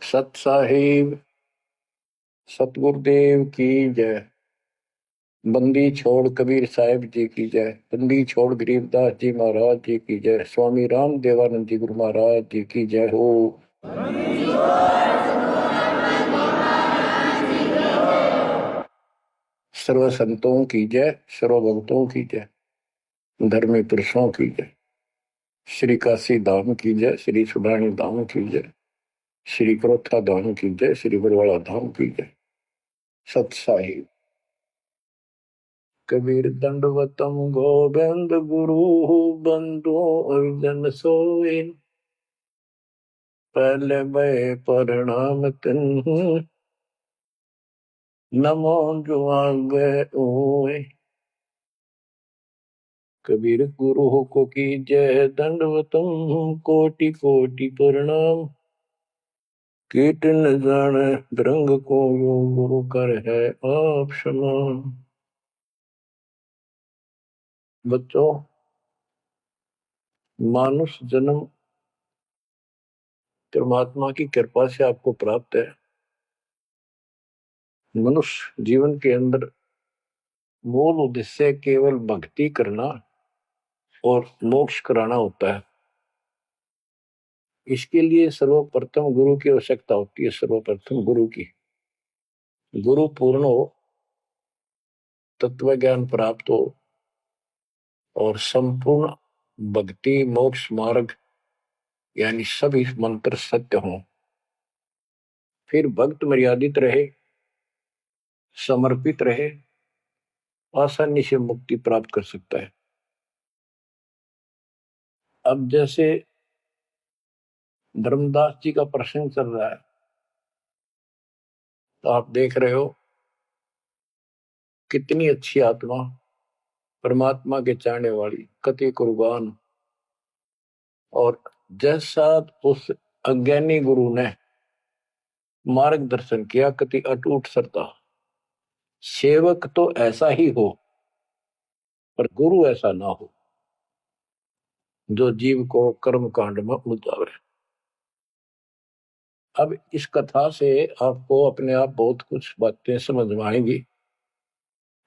सत साहिब सतगुरुदेव की जय। बंदी छोड़ कबीर साहिब जी की जय। बंदी छोड़ गरीबदास जी महाराज जी की जय। स्वामी राम देवानंद जी गुरु महाराज जी की जय हो। सर्व संतों की जय, सर्व भक्तों की जय, धर्मी पुरुषों की जय। श्री काशी धाम की जय, श्री सुब्राणी धाम की जय, श्री क्रोथा धाम की जय, श्री बरवाड़ा धाम की जय। सत साहिब कबीर दंडवतम गोविंद गुरु बंदो जन सोए। पहले मैं प्रणाम तिन नमो जुआंगे ओए। कबीर गुरु को की जय, दंडवतम कोटि कोटि प्रणाम। कीट न जाने रंग को यो गुरु कर है आप समान। बच्चों, मानुष जन्म परमात्मा की कृपा से आपको प्राप्त है। मनुष्य जीवन के अंदर मूल उद्देश्य केवल भक्ति करना और मोक्ष कराना होता है। इसके लिए सर्वप्रथम गुरु की आवश्यकता होती है। सर्वप्रथम गुरु की, गुरु पूर्ण हो, तत्व ज्ञान प्राप्त हो और संपूर्ण भक्ति मोक्ष मार्ग यानी सभी मंत्र सत्य हों। फिर भक्त मर्यादित रहे, समर्पित रहे, आसानी से मुक्ति प्राप्त कर सकता है। अब जैसे धर्मदास जी का प्रसंग चल रहा है, तो आप देख रहे हो कितनी अच्छी आत्मा, परमात्मा के चाहने वाली, कति कुर्बान। और जैसा उस अज्ञानी गुरु ने मार्गदर्शन किया, कति अटूट श्रद्धा। सेवक तो ऐसा ही हो, पर गुरु ऐसा ना हो जो जीव को कर्म कांड में उलझावे। अब इस कथा से आपको अपने आप बहुत कुछ बातें समझ में आएंगी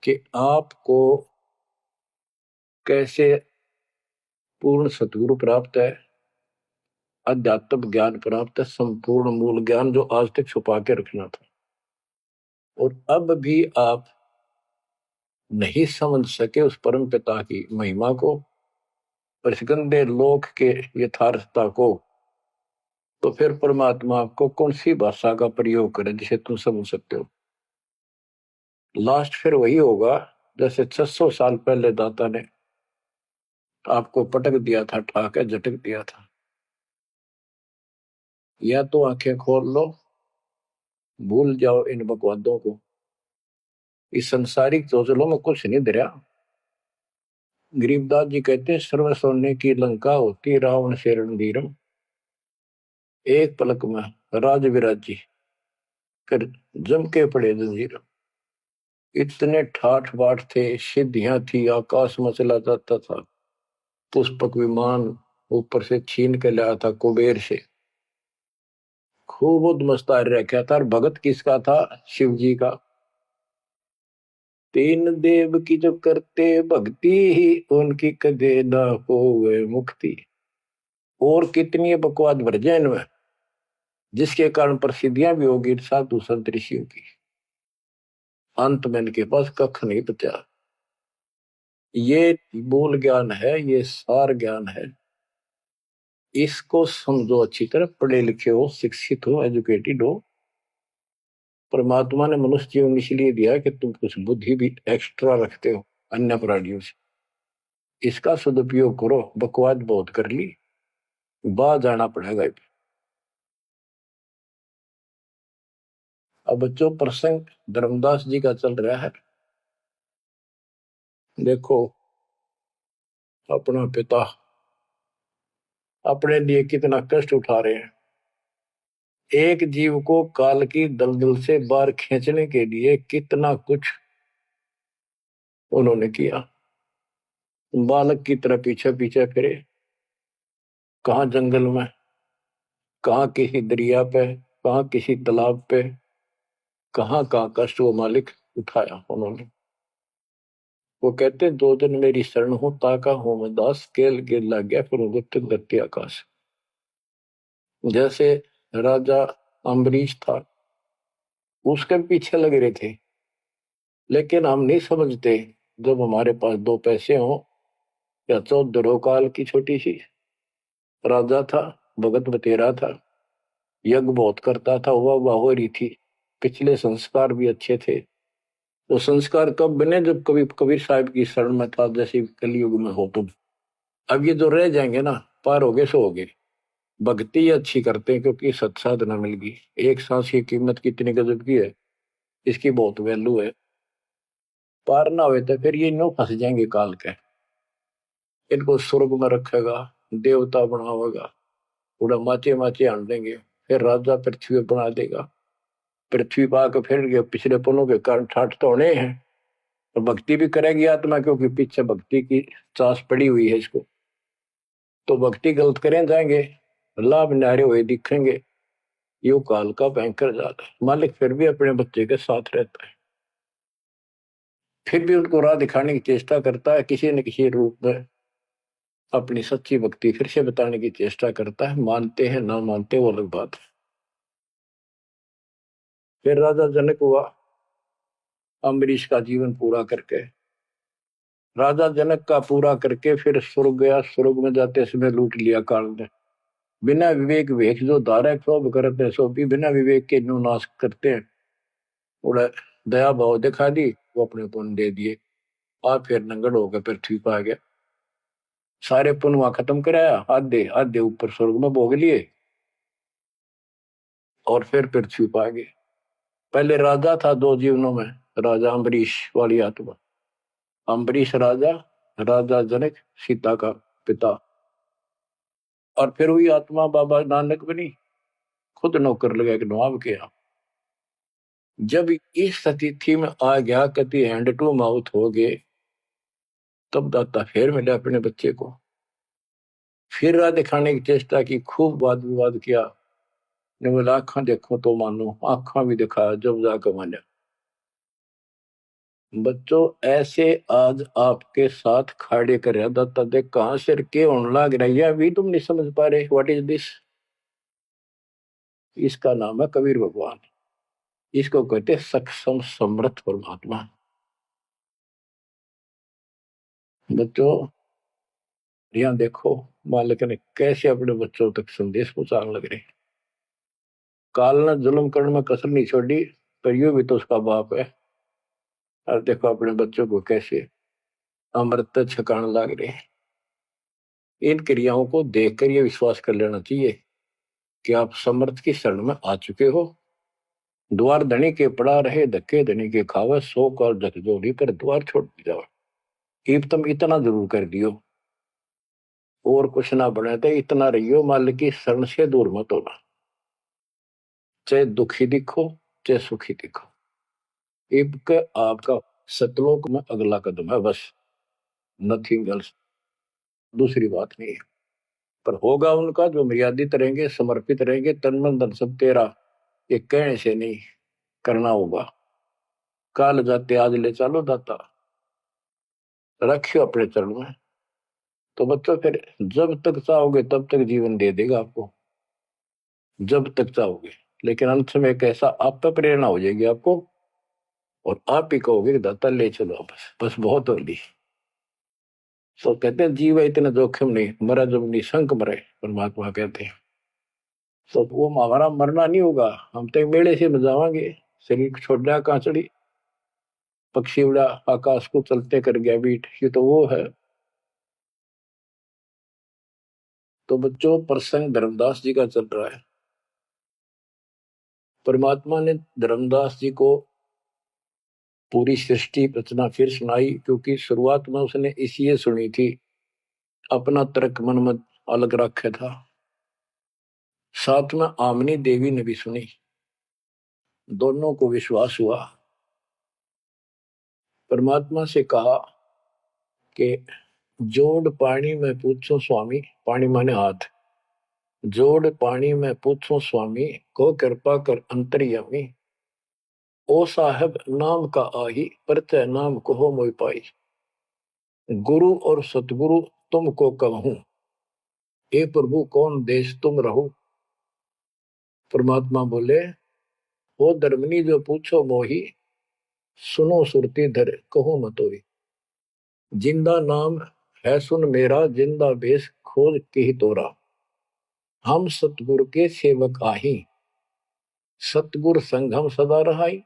कि आपको कैसे पूर्ण सतगुरु प्राप्त है, अध्यात्म ज्ञान प्राप्त है, संपूर्ण मूल ज्ञान जो आज तक छुपा के रखना था। और अब भी आप नहीं समझ सके उस परम पिता की महिमा को, परिस्कंदे लोक के यथार्थता को, तो फिर परमात्मा आपको कौन सी भाषा का प्रयोग करे जिसे तुम समझ सकते हो। लास्ट फिर वही होगा जैसे 600 साल पहले दाता ने आपको पटक दिया था, ठाके झटक दिया था। या तो आंखें खोल लो, भूल जाओ इन बकवादों को। इस संसारिक चोचलों में कुछ नहीं धरा। गरीबदास जी कहते हैं, सर्व सोने की लंका होती रावण से रणधीरम। एक पलक में राज विराजी कर जम के पड़े जंजीर। इतने ठाठ बाट थे, सिद्धियां थी, आकाश में चला जाता था, पुष्पक विमान ऊपर से छीन के लाया था कुबेर से। खूब उद्मस्ता रखा था। और भगत किसका था? शिव जी का। तीन देव की जो करते भक्ति ही उनकी कदे ना होवे मुक्ति। और कितनी बकवाद भर जाए इनमें, जिसके कारण प्रसिद्धियां भी होगी साधु संत ऋषियों की। अंत में इनके पास कख नहीं बचा। ये मूल ज्ञान है, ये सार ज्ञान है। इसको समझो अच्छी तरह, पढ़े लिखे हो, शिक्षित हो, एजुकेटेड हो। परमात्मा ने मनुष्य जीवन इसलिए दिया कि तुम कुछ बुद्धि भी एक्स्ट्रा रखते हो अन्य प्राणियों से। इसका सदुपयोग करो। बकवाद बहुत कर ली, बाहर जाना पड़ेगा। अब बच्चों, प्रसंग धर्मदास जी का चल रहा है। देखो, अपना पिता अपने लिए कितना कष्ट उठा रहे हैं। एक जीव को काल की दलदल से बाहर खींचने के लिए कितना कुछ उन्होंने किया। बालक की तरह पीछे पीछे फिरे, कहाँ जंगल में, कहाँ किसी दरिया पे, कहाँ किसी तालाब पे, कहाँ कहाँ कष्ट वो मालिक उठाया उन्होंने। वो कहते 2 दिन मेरी शरण हो, ताका हो मैं दास, केल के लग गया फिर गुप्त गति आकाश। जैसे राजा अम्बरीश था, उसके पीछे लग रहे थे, लेकिन हम नहीं समझते जब हमारे पास 2 पैसे हो या 14 काल की छोटी सी। राजा था, भगत बतेरा था, यज्ञ बहुत करता था, वाह हो रही थी, पिछले संस्कार भी अच्छे थे। तो संस्कार कब बने, जब कभी कबीर साहब की शरण में था, जैसे कलयुग में हो तुम। अब ये जो रह जाएंगे ना, पार हो गए सो हो गए। भक्ति अच्छी करते हैं क्योंकि सत्साधना मिल गई। एक सांस की कीमत कितनी गजब की है, इसकी बहुत वैल्यू है। पार ना हुए तो फिर ये नो फंस जाएंगे काल के। इनको स्वर्ग में रखेगा, देवता बनावेगा, पूरा माचे माचे आन देंगे, फिर राजा पृथ्वी बना देगा। पृथ्वी पा के फिर पिछले पुण्यों के कारण ठाठ तो होने हैं। और भक्ति भी करेगी आत्मा, क्योंकि पीछे भक्ति की चास पड़ी हुई है इसको। तो भक्ति गलत करें जाएंगे, लाभ नारे हुए दिखेंगे। यो काल का भयंकर जाल है। मालिक फिर भी अपने बच्चे के साथ रहता है, फिर भी उनको राह दिखाने की चेष्टा करता है, किसी न किसी रूप में अपनी सच्ची भक्ति फिर से बताने की चेष्टा करता है। मानते हैं ना मानते वो अलग बात है। फिर राजा जनक हुआ अम्बरीश का जीवन पूरा करके। राजा जनक का पूरा करके फिर स्वर्ग गया। स्वर्ग में जाते समय लूट लिया काल ने। बिना विवेक वेख जो धारा क्षोभ करते सो भी बिना विवेक के नो नाश करते हैं। उड़ा दया भाव दिखा दी, वो अपने पुण्य दे दिए, और फिर नंगड़ होकर पृथ्वी पर आ गया। सारे पुण्य वहां खत्म कराया, आधे आधे ऊपर स्वर्ग में भोग लिए, और फिर पृथ्वी पर आ गए। पहले राजा था 2 जीवनों में, राजा अम्बरीश वाली आत्मा। अम्बरीश राजा, राजा जनक सीता का पिता। और फिर हुई आत्मा बाबा नानक बनी, खुद नौकर लगा के नवाब के यहाँ। जब इस स्थिति में आ गया, कति हैंड टू माउथ हो गए, तब दाता फिर मिला अपने बच्चे को। फिर राह दिखाने की चेष्टा की, खूब वाद विवाद किया। ने बोला आंखा देखो तो मानो, आंखा भी दिखाया जब जाकर माना। बच्चों ऐसे आज आपके साथ खड़े कर दाता देख कहां से के होने लग रही है, अभी तुम नहीं समझ पा रहे। What is this? इसका नाम है कबीर भगवान। इसको कहते सक्षम समर्थ परमात्मा। बच्चों यहाँ देखो, मालिक ने कैसे अपने बच्चों तक संदेश पहुंचाने लग रहे। काल ने जुल्म करने में कसर नहीं छोड़ी, पर यू भी तो उसका बाप है। और देखो अपने बच्चों को कैसे अमृत छकाने लग रहे। इन क्रियाओं को देखकर ये विश्वास कर लेना चाहिए कि आप समर्थ की शरण में आ चुके हो। द्वार धनी के पड़ा रहे, धक्के धनी के खावे, 100 झकझोरी पर द्वार छोड़ जाओ। ईब तुम इतना जरूर कर दियो, और कुछ ना बने तो इतना रहियो, मालिक की शरण से दूर मत होना। चाहे दुखी दिखो चाहे सुखी दिखो, ईब के आपका सतलोक में अगला कदम है, बस नथिंग एल्स। दूसरी बात नहीं है। पर होगा उनका जो मर्यादित रहेंगे, समर्पित रहेंगे, तन मन धन सब तेरा, ये कहने से नहीं, करना होगा। काल जाते आज ले चलो दाता, रखियो अपने चरण में। तो बच्चों फिर जब तक चाहोगे तब तक जीवन दे देगा आपको, जब तक चाहोगे। लेकिन अंत में एक ऐसा आप पे प्रेरणा हो जाएगी आपको, और आप ही कहोगे कि दाता ले चलो, बस बस बहुत होगी। तो कहते हैं जीव इतना जोखिम नहीं, मरा जब निशंक मरे, परमात्मा कहते हैं। तो वो हमारा मरना नहीं होगा, हम तो मेले से बजावांगे। शरीर छोड़ दिया कांचड़ी, पक्षी उड़ा आकाश को चलते कर गया बीट, ये तो वो है। तो बच्चों प्रसंग धर्मदास जी का चल रहा है। परमात्मा ने धर्मदास जी को पूरी सृष्टि रचना फिर सुनाई, क्योंकि शुरुआत में उसने इसलिए सुनी थी, अपना तर्क मन में अलग रखा था। साथ में आमनी देवी ने भी सुनी, दोनों को विश्वास हुआ। परमात्मा से कहा कि जोड़ पानी में पूछो स्वामी, पानी माने हाथ, जोड़ पानी में पूछो स्वामी, को कृपा कर अंतर्यामी। ओ साहब नाम का आही, परतै नाम कहो मोहि पाई। गुरु और सतगुरु तुमको कहूं, ए प्रभु कौन देश तुम रहो। परमात्मा बोले, ओ धर्मनी जो पूछो मोही, सुनो सुरती धर कहो मतोई। जिंदा नाम है सुन मेरा, जिंदा बेस खोज के ही तोरा। हम सतगुरु के सेवक आही, सतगुर संग हम सदा रहाई।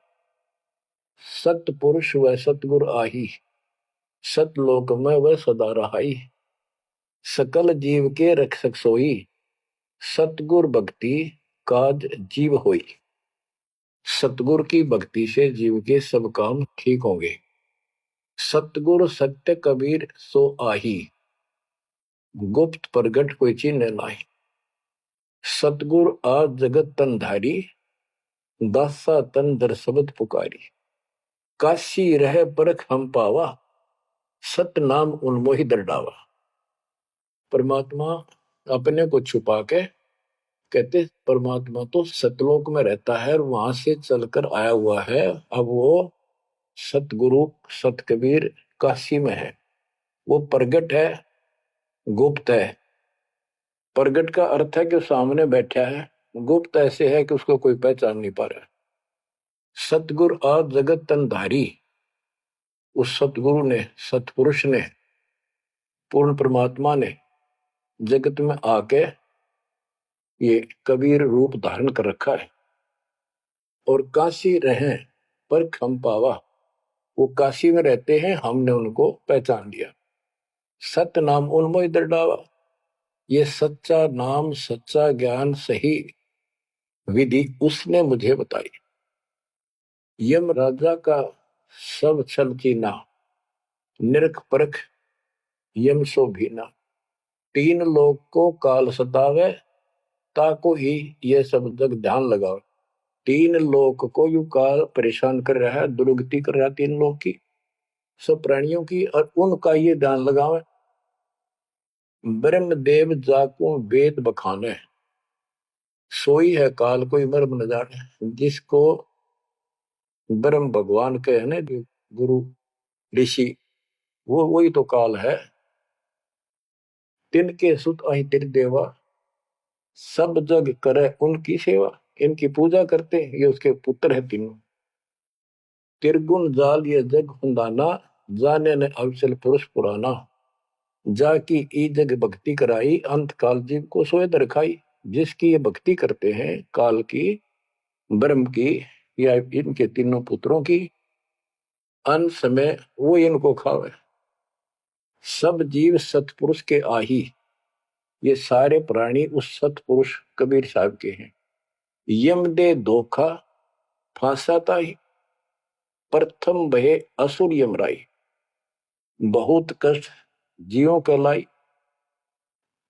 सतपुरुष व सतगुर आही, सतलोक में वह सदा रहाई। सकल जीव के रक्षक सोई, सतगुर भक्ति काज जीव होई। सतगुर की भक्ति से जीव के सब काम ठीक होंगे। सतगुर सत्य कबीर सो आही, गुप्त प्रगट कोई चिन्ह नाही। सतगुर आज जगत तन धारी, दासा तन दर शब्द पुकारी। काशी रह परख हम पावा, सत नाम उन्मोहि दर डावा। परमात्मा अपने को छुपा के कहते परमात्मा तो सतलोक में रहता है और वहां से चलकर आया हुआ है। अब वो सतगुरु सत कबीर काशी में है। वो प्रगट है, गुप्त है। प्रगट का अर्थ है कि सामने बैठा है, गुप्त ऐसे है कि उसको कोई पहचान नहीं पा रहा। सतगुरु आज जगत तन धारी, उस सतगुरु ने, सतपुरुष ने, पूर्ण परमात्मा ने जगत में आके ये कबीर रूप धारण कर रखा है। और काशी रहे पर खम पावा, वो काशी में रहते हैं, हमने उनको पहचान लिया। सत नाम उन्मोहि दर डावा। ये सच्चा नाम, सच्चा ज्ञान, सही विधि उसने मुझे बताई। यम राजा का सब छल कीना, निरख परख यम सो भीना। तीन लोग को काल सतावे, ताको ही ये सब जग ध्यान लगाओ। तीन लोग को यू काल परेशान कर रहा है, दुर्गति कर रहा है तीन लोग की, सब प्राणियों की, और उनका ये ध्यान लगावे। ब्रह्म देव जाको वेद बखाने, सोई है काल कोई मर्म न जाने। जिसको ब्रह्म भगवान के है ना, गुरु ऋषि, वो वही तो काल है। तिनके सुत अहि तिर देवा, सब जग करे उनकी सेवा। इनकी पूजा करते, ये उसके पुत्र है तीनों। तिरगुण जाल ये जग हुंदाना, जाने ने अवचल पुरुष पुराना। जाकी ई जग भक्ति कराई, अंत काल जीव को सोए दरखाई। जिसकी ये भक्ति करते हैं, काल की, ब्रह्म की, या इनके तीनों पुत्रों की, अंत समय वो इनको खावे। सब जीव सतपुरुष के आही, ये सारे प्राणी उस सतपुरुष कबीर साहब के हैं। यम दे धोखा फांसाता ही, प्रथम भय असुर यमराई। बहुत कष्ट जीवों के लाई,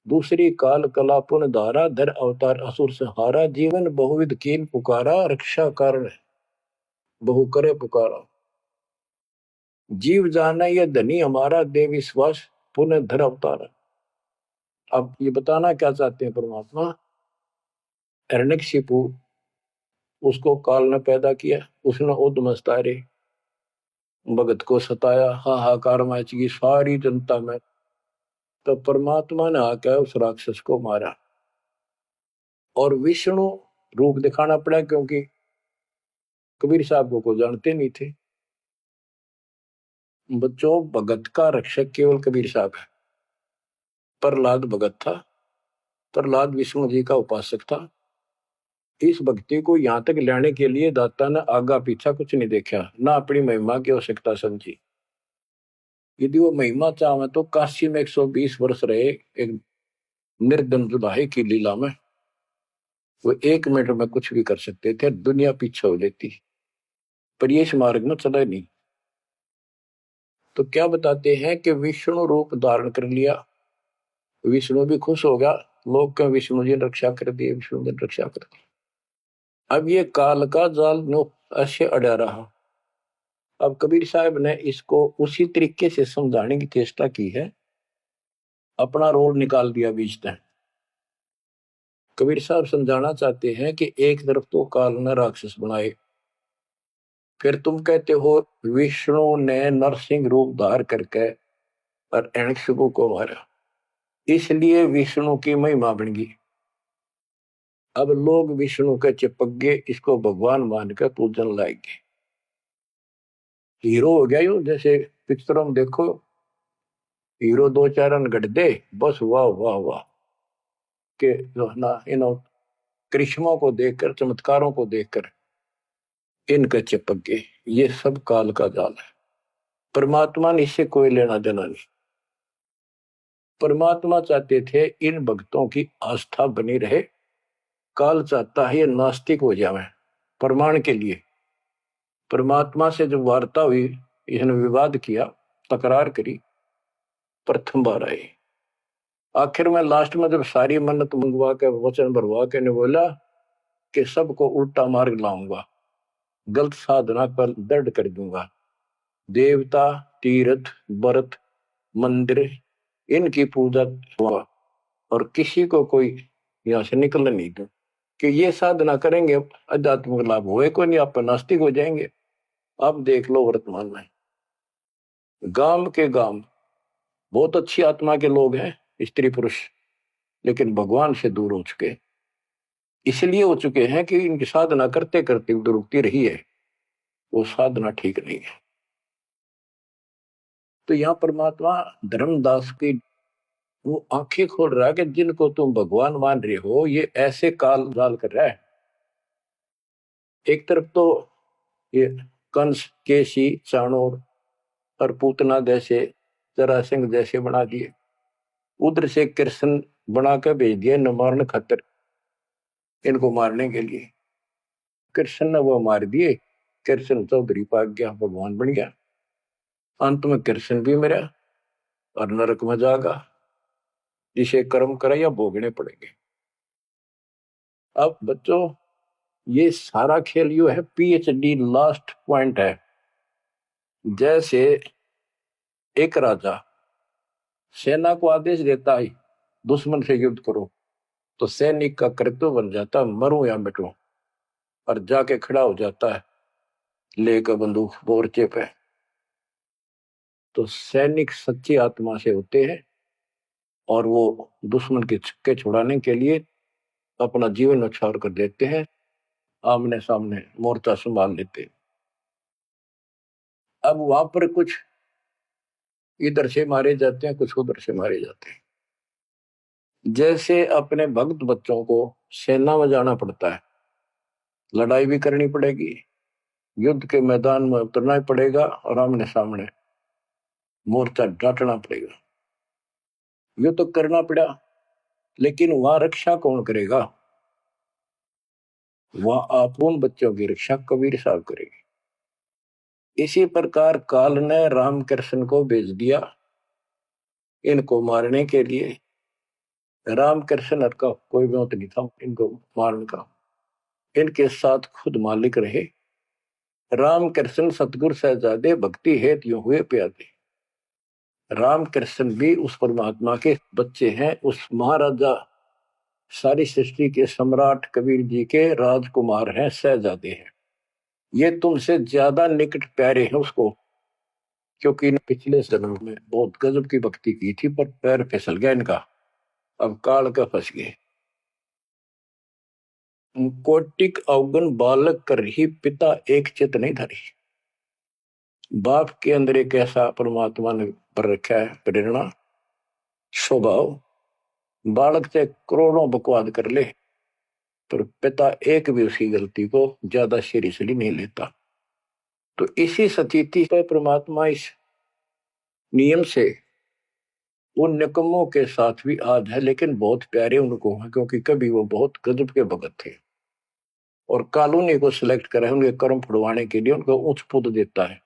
दूसरी काल कला पुन धारा, धर अवतार असुर से हारा। जीवन बहुविध कीन पुकारा, रक्षा कारण बहु करे पुकारा। जीव जाना ये धनी हमारा, दे विश्वास पुनः धर अवतारा। अब ये बताना क्या चाहते हैं परमात्मा। हिरण्यकशिपु, उसको काल ने पैदा किया, उसने उद्मस्तारे भगत को सताया, हाहाकार मची सारी जनता में। तो परमात्मा ने आकर उस राक्षस को मारा और विष्णु रूप दिखाना पड़ा, क्योंकि कबीर साहब को जानते नहीं थे। बच्चों, भगत का रक्षक केवल कबीर साहब है। प्रहलाद भगत था, प्रहलाद विष्णु जी का उपासक था। इस भक्ति को यहां तक लाने के लिए दाता ने आगा पीछा कुछ नहीं देखा, ना अपनी महिमा की आवश्यकता समझी। यदि वो महिमा चाहे तो काशी में 120 वर्ष रहे एक निर्धन जुदाई की लीला में, वो 1 मिनट में कुछ भी कर सकते थे, दुनिया पीछे हो लेती, पर ये इस मार्ग में चला नहीं। तो क्या बताते हैं कि विष्णु रूप धारण कर लिया, विष्णु भी खुश हो गया। लोग क्यों विष्णु जी ने रक्षा कर दी, विष्णु जी ने रक्षा कर दी। अब ये काल का जाल नो ऐसे अड़ा रहा। अब कबीर साहब ने इसको उसी तरीके से समझाने की चेष्टा की है, अपना रोल निकाल दिया बीच में। कबीर साहब समझाना चाहते हैं कि एक तरफ तो काल ने राक्षस बनाए, फिर तुम कहते हो विष्णु ने नरसिंह रूप धार करके और हिरण्यकशिपु को मारा, इसलिए विष्णु की महिमा बन गई। अब लोग विष्णु के चिपक गए, इसको भगवान मानकर पूजन लाएंगे, हीरो हो गया यूं। जैसे पिक्चरों में देखो, हीरो दो चार रन गढ़ दे, बस वाह वाह वाह के जो है ना, इन करिश्मों को देखकर, चमत्कारों को देखकर इनके चिपक गए। ये सब काल का जाल है, परमात्मा ने इससे कोई लेना देना नहीं। परमात्मा चाहते थे इन भक्तों की आस्था बनी रहे, काल चाहता है ये नास्तिक हो जाए। प्रमाण के लिए परमात्मा से जब वार्ता हुई, इसने विवाद किया, तकरार करी, प्रथम बार आई। आखिर में लास्ट में जब सारी मन्नत मंगवा के, वचन भरवा के ने बोला कि सबको उल्टा मार्ग लाऊंगा, गलत साधना पर दर्द कर दूंगा, देवता, तीर्थ, व्रत, मंदिर, इनकी पूजा हुआ और किसी को कोई यहां से निकलने नहीं दूं, कि ये साधना करेंगे आध्यात्मिक लाभ होए को नहीं, आप नास्तिक हो जाएंगे। अब देख लो वर्तमान में गांव के गांव बहुत अच्छी आत्मा के लोग हैं, स्त्री पुरुष, लेकिन भगवान से दूर हो चुके, इसलिए हो चुके हैं कि इनकी साधना करते करते दुरुक्ति रही है, वो साधना ठीक नहीं है। तो यहां परमात्मा धर्मदास की वो आंखें खोल रहा है कि जिनको तुम भगवान मान रहे हो ये ऐसे काल जाल कर रहा है। एक तरफ तो ये कंस, केसी, चाणोर और पूतना जैसे, जरासंध जैसे बना दिए, उधर से कृष्ण बना कर भेज दिया नमारण खतर, इनको मारने के लिए। कृष्ण ने वो मार दिए, कृष्ण चौधरी पाक गया, भगवान बन गया। अंत में कृष्ण भी मरा और नरक में जागा, जिसे कर्म करे या भोगने पड़ेंगे। अब बच्चों ये सारा खेल यू है, पीएचडी लास्ट पॉइंट है। जैसे एक राजा सेना को आदेश देता है दुश्मन से युद्ध करो, तो सैनिक का कर्तव्य बन जाता मरूं या मिटूं, और जाके खड़ा हो जाता है लेकर बंदूक मोर्चे पे। तो सैनिक सच्ची आत्मा से होते हैं और वो दुश्मन के छक्के छुड़ाने के लिए अपना जीवन न्यौछावर कर देते हैं, आमने सामने मोर्चा संभाल लेते हैं। अब वहां पर कुछ इधर से मारे जाते हैं, कुछ उधर से मारे जाते हैं। जैसे अपने भक्त बच्चों को सेना में जाना पड़ता है, लड़ाई भी करनी पड़ेगी, युद्ध के मैदान में उतरना ही पड़ेगा और आमने सामने मोर्चा डांटना पड़ेगा। ये तो करना पड़ा, लेकिन वहां रक्षा कौन करेगा? वहां आप उन बच्चों की रक्षा कबीर साहब करेगी। इसी प्रकार काल ने राम कृष्ण को भेज दिया इनको मारने के लिए। राम कृष्ण का कोई मौत नहीं था इनको मारने का, इनके साथ खुद मालिक रहे। राम कृष्ण सतगुरु सहजादे भक्ति हेतु यूं हुए प्यादे। राम कृष्ण भी उस परमात्मा के बच्चे हैं, उस महाराजा सारी सृष्टि के सम्राट कबीर जी के राजकुमार हैं, सहजादे हैं। ये तुमसे ज्यादा निकट प्यारे हैं उसको, क्योंकि पिछले जन्म में बहुत गजब की भक्ति की थी, पर पैर फिसल गया इनका, अब काल का फंस गए। कोटिक अवगुण बालक कर ही पिता एक चित नहीं धरी। बाप के अंदर एक ऐसा परमात्मा ने पर रखा है प्रेरणा, स्वभाव, बालक से करोड़ों बकवाद कर ले पर पिता एक भी उसकी गलती को ज्यादा सीरियसली नहीं लेता। तो इसी स्थिति पर परमात्मा इस नियम से उन निकमों के साथ भी आज है, लेकिन बहुत प्यारे उनको हैं, क्योंकि कभी वो बहुत गजब के भगत थे और कॉलोनी को सिलेक्ट करा है उनके कर्म फुड़वाने के लिए, उनको उच्च पद देता है।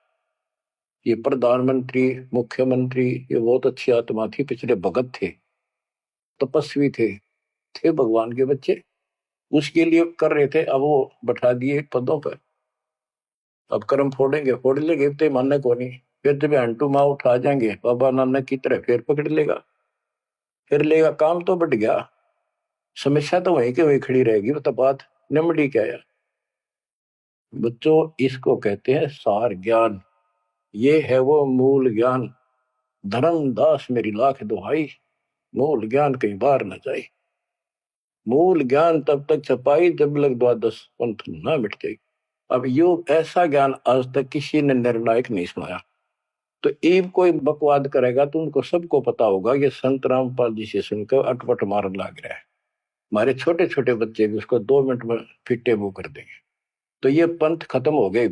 ये प्रधानमंत्री, मुख्यमंत्री, ये बहुत अच्छी आत्मा थी, पिछले भगत थे, तपस्वी थे भगवान के बच्चे, उसके लिए कर रहे थे। अब वो बैठा दिए पदों पर, अब कर्म फोड़ेंगे, फोड़ लेंगे, तो मानने को नहीं। फिर जब हंटू माँ उठा जाएंगे बाबा नानक की तरह, फिर पकड़ लेगा, फिर लेगा, काम तो बढ़ गया। समस्या तो वहीं के वहीं खड़ी रहेगी, वो तो बात निमड़ी क्या यार। बच्चों, इसको कहते हैं सार ज्ञान। ये है वो मूल ज्ञान। धर्मदास मेरी लाख दुहाई, मूल ज्ञान कई बार न जाए। मूल ज्ञान तब तक छपाई जब लग द्वादश पंथ ना मिट जाए। अब यो ऐसा ज्ञान आज तक किसी ने निर्णायक नहीं सुनाया। तो एक कोई बकवाद करेगा तो उनको सबको पता होगा ये संत रामपाल जी से सुनकर अटपट मारन लग रहा है। हमारे छोटे छोटे बच्चे भी उसको 2 मिनट में फिटे मुंह कर देंगे। तो ये पंथ खत्म हो गए।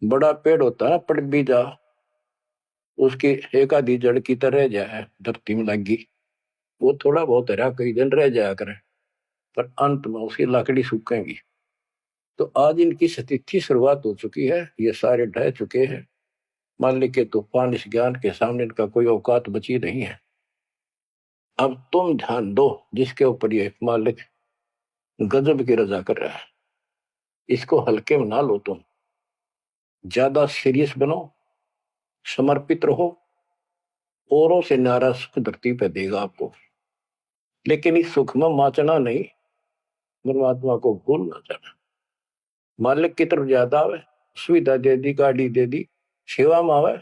बड़ा पेड़ होता है ना, पड़ भी जा, उसकी एक आधी जड़ की तरह जाए धरती में लगी, वो थोड़ा बहुत हरा कई दिन रह जाया करे, पर अंत में उसकी लकड़ी सूखेगी। तो आज इनकी स्थिति शुरुआत हो चुकी है, ये सारे ढह चुके हैं। मालिक के तूफान इस ज्ञान के सामने इनका कोई औकात बची नहीं है। अब तुम ध्यान दो जिसके ऊपर ये मालिक गजब की रजा कर रहा है, इसको हल्के में ना लो। तुम ज्यादा सीरियस बनो, समर्पित रहो। औरों से न्यारा सुख धरती पे देगा आपको, लेकिन इस सुख में माचना नहीं, परमात्मा को भूल ना जाना। मालिक की तरफ ज्यादा आवे, सुविधा दे दी, गाड़ी दे दी, सेवा में आवे,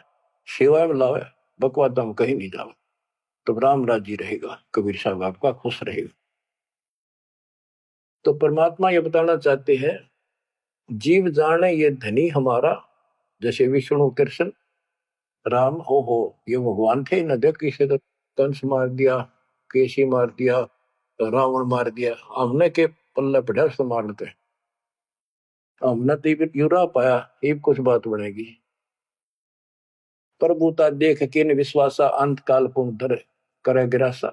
सेवा में लावे, बकवाद हम कहीं नहीं जावे, तो राम राजी रहेगा, कबीर साहब आपका खुश रहेगा। तो परमात्मा ये बताना चाहते हैं, जीव जाने ये धनी हमारा, जैसे विष्णु कृष्ण राम हो ये भगवान थे न, देख किसी तो कंस मार दिया, केसी मार दिया, रावण मार दिया, हमने के पल्ले पड़ा उसको मार लेते। हमने तो ये यूरा पाया, ये कुछ बात बनेगी। प्रभुता देख के न विश्वासा, अंत काल पुनः करे गिरासा।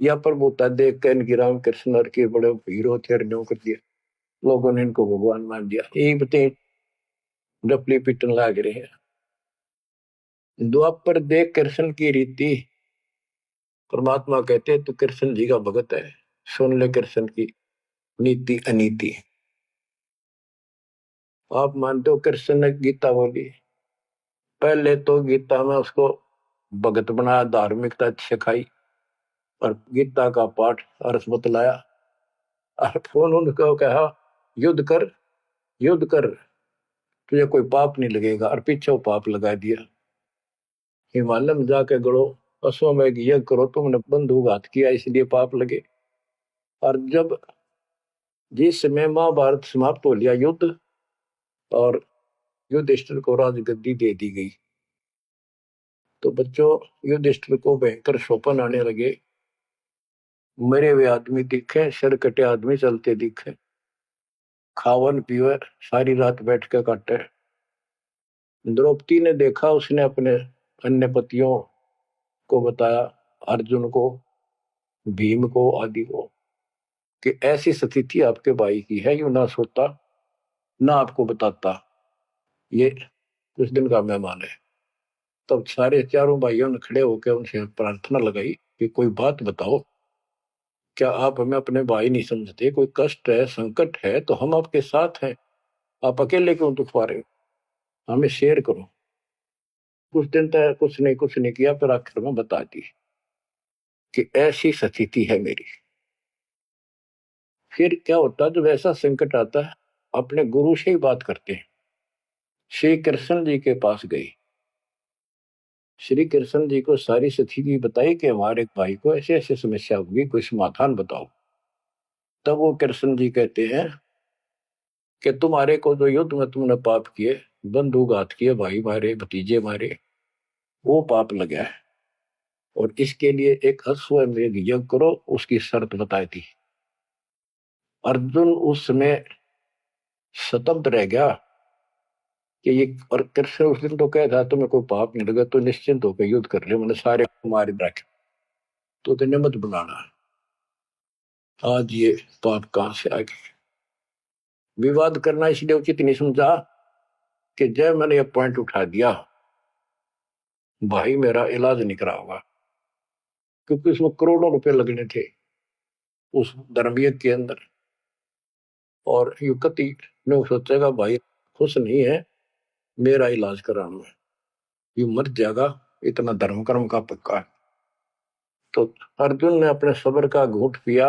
या प्रभुता देख के इनकी राम कृष्ण के बड़े हीरो थे, कर दिया, लोगों ने इनको भगवान मान दिया। ये बते डपली पिटन लाग रहे हैं। द्वापर देख कृष्ण की रीति, परमात्मा कहते तू कृष्ण जी का भगत है, सुन ले कृष्ण की नीति अनीति। आप मानते हो कृष्ण ने गीता बोली, पहले तो गीता में उसको भगत बनाया, धार्मिकता सिखाई, और गीता का पाठ अर्थ बतलाया, और फोन उनको कहा युद्ध कर, युद्ध कर, तुझे कोई पाप नहीं लगेगा, और पीछे वो पाप लगा दिया। हिमालय में जाके गड़ो, अश्वमेध यज्ञ करो, तुमने बंधुघात किया इसलिए पाप लगे। और जब जिस समय महाभारत समाप्त हो लिया युद्ध, और युधिष्ठिर को राजगद्दी दे दी गई, तो बच्चों युधिष्ठिर को भयंकर शोपन आने लगे। मरे हुए आदमी दिखे, सिर कटे आदमी चलते दिखे, खावन पीवे सारी रात बैठ के काटे। द्रौपदी ने देखा, उसने अपने अन्य पतियों को बताया, अर्जुन को, भीम को, आदि को, कि ऐसी स्थिति आपके भाई की है। यू ना सोता ना आपको बताता, ये कुछ दिन का मेहमान है। तब सारे चारों भाइयों ने खड़े होकर उनसे प्रार्थना लगाई कि कोई बात बताओ, क्या आप हमें अपने भाई नहीं समझते? कोई कष्ट है, संकट है तो हम आपके साथ हैं, आप अकेले क्यों दुख पा रहे हो? हमें शेयर करो। कुछ दिन तक कुछ नहीं किया, फिर आखिर में बता दी कि ऐसी स्थिति है मेरी। फिर क्या होता है जब ऐसा संकट आता है, अपने गुरु से ही बात करते हैं। श्री कृष्ण जी के पास गई, श्री कृष्ण जी को सारी स्थिति बताई कि हमारे भाई को ऐसे ऐसे समस्या होगी, कोई समाधान बताओ। तब वो कृष्ण जी कहते हैं कि तुम्हारे को जो युद्ध में तुमने पाप किए, बंधुघात किए, भाई मारे, भतीजे मारे, वो पाप लगा है, और इसके लिए एक अश्वमेध यज्ञ करो, उसकी शर्त बताई थी। अर्जुन उस समय स्तब्ध रह गया कि ये, और कृष्ण उस दिन तो कह था तुम्हें कोई पाप नहीं लगा तो निश्चिंत होकर युद्ध कर रहे, मैंने सारे मार रखे, तो तेने मत बुलाना। आज ये पाप कहां से आ गए? विवाद करना इसलिए उचित नहीं समझा कि जब मैंने ये पॉइंट उठा दिया, भाई मेरा इलाज नहीं करा होगा, क्योंकि उसमें करोड़ों रुपए लगने थे उस धर्मयज्ञ के अंदर। और युवती ने सोचेगा भाई खुश नहीं है, मेरा इलाज कराना है, यू मर जाएगा, इतना धर्म कर्म का पक्का है। तो अर्जुन ने अपने सब्र का घूंट पिया,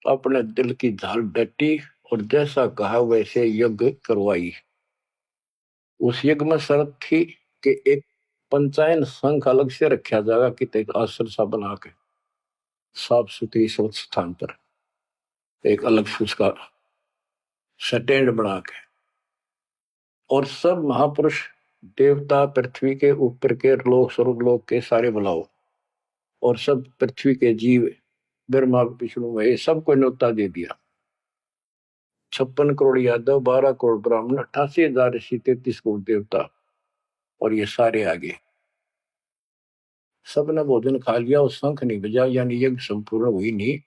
अपने दिल की झाल डटी और जैसा कहा वैसे यज्ञ करवाई। उस यज्ञ में शर्त थी कि एक पंचायन संघ अलग से रखा जाएगा कि एक आश्रम सा बना के साफ सुथरी स्वच्छ स्थान पर एक अलग से उसका स्टैंड बना के, और सब महापुरुष देवता पृथ्वी के ऊपर के लोक स्वर्गलोक के सारे बुलाओ, और सब पृथ्वी के जीव ब्रह्मा विष्णु महेश सबको न्योता दे दिया। 56 करोड़ यादव, 12 करोड़ ब्राह्मण, 88,000 ऋषि, 33 करोड़ देवता, और ये सारे आगे। सबने भोजन खा लिया, और शंख नहीं बजा, यानी यज्ञ संपूर्ण हुई नहीं।